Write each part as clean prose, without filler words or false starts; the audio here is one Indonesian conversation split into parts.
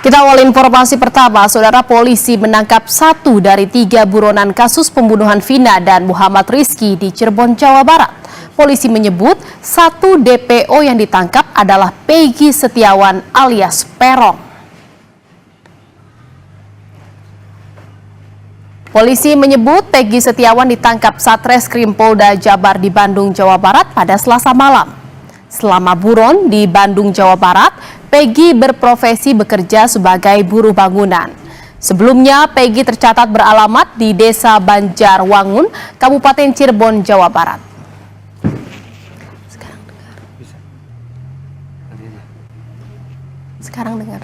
Kita awal informasi pertama, saudara. Polisi menangkap 1 dari 3 buronan kasus pembunuhan Vina dan Muhammad Rizky di Cirebon, Jawa Barat. Polisi menyebut 1 DPO yang ditangkap adalah Peggy Setiawan alias Peron. Polisi menyebut Peggy Setiawan ditangkap Satreskrim Polda Jabar di Bandung, Jawa Barat pada Selasa malam. Selama buron di Bandung, Jawa Barat, Peggy berprofesi bekerja sebagai buruh bangunan. Sebelumnya, Peggy tercatat beralamat di Desa Banjarwangun, Kabupaten Cirebon, Jawa Barat. Sekarang dengar.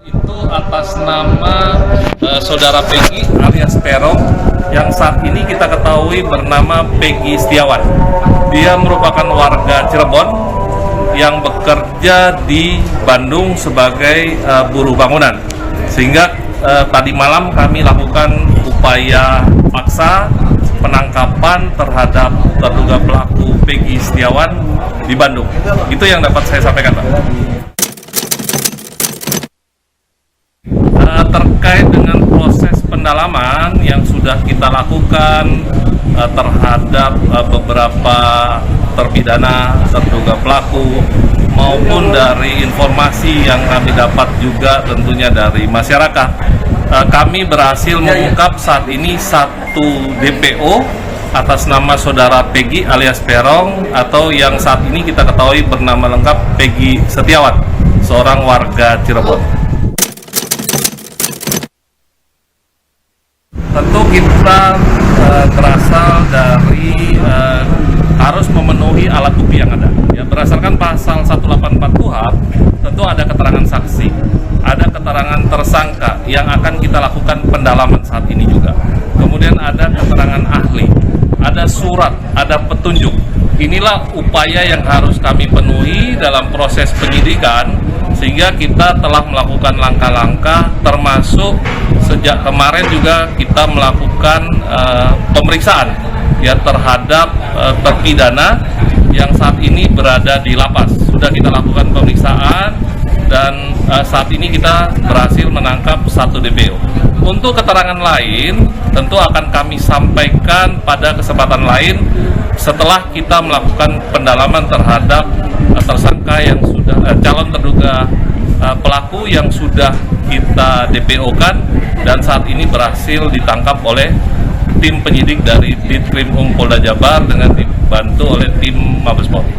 Itu atas nama saudara Peggy alias Peron yang saat ini kita ketahui bernama Peggy Setiawan. Dia merupakan warga Cirebon yang bekerja di Bandung sebagai buruh bangunan. Sehingga tadi malam kami lakukan upaya paksa penangkapan terhadap terduga pelaku Peggy Setiawan di Bandung. Itu yang dapat saya sampaikan, Pak. Terkait dengan proses pendalaman yang sudah kita lakukan terhadap beberapa terpidana terduga pelaku maupun dari informasi yang kami dapat juga tentunya dari masyarakat, kami berhasil mengungkap saat ini 1 DPO atas nama saudara Peggy alias Perong, atau yang saat ini kita ketahui bernama lengkap Peggy Setiawan, seorang warga Cirebon. Tentu kita berasal dari harus memenuhi alat bukti yang ada. Ya, berdasarkan pasal 184 KUHP, tentu ada keterangan saksi, ada keterangan tersangka yang akan kita lakukan pendalaman saat ini juga. Kemudian ada keterangan ahli, ada surat, ada petunjuk. Inilah upaya yang harus kami penuhi dalam proses penyidikan, sehingga kita telah melakukan langkah-langkah, termasuk sejak kemarin juga kita melakukan pemeriksaan ya terhadap terpidana yang saat ini berada di lapas. Sudah kita lakukan pemeriksaan dan saat ini kita berhasil menangkap 1 DPO. Untuk keterangan lain tentu akan kami sampaikan pada kesempatan lain setelah kita melakukan pendalaman terhadap tersangka yang sudah calon terduga pelaku yang sudah kita DPO-kan dan saat ini berhasil ditangkap oleh tim penyidik dari Ditkrimum Polda Jabar dengan dibantu oleh tim Mabes Polri.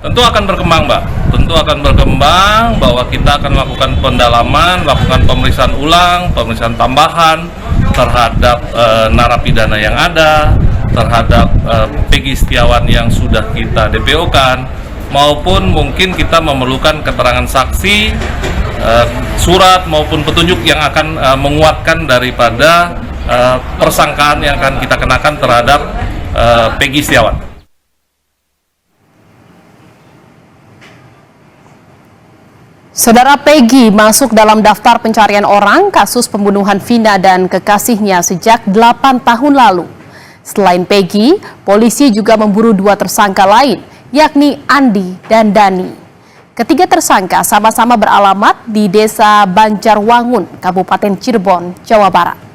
Tentu akan berkembang, Mbak. Tentu akan berkembang bahwa kita akan melakukan pendalaman, lakukan pemeriksaan ulang, pemeriksaan tambahan terhadap narapidana yang ada, terhadap Peggy Setiawan yang sudah kita DPO-kan, maupun mungkin kita memerlukan keterangan saksi, surat maupun petunjuk yang akan menguatkan daripada persangkaan yang akan kita kenakan terhadap Peggy Setiawan. Saudara, Peggy masuk dalam daftar pencarian orang kasus pembunuhan Vina dan kekasihnya sejak 8 tahun lalu. Selain Peggy, polisi juga memburu 2 tersangka lain, yakni Andi dan Dani. Ketiga tersangka sama-sama beralamat di Desa Banjarwangun, Kabupaten Cirebon, Jawa Barat.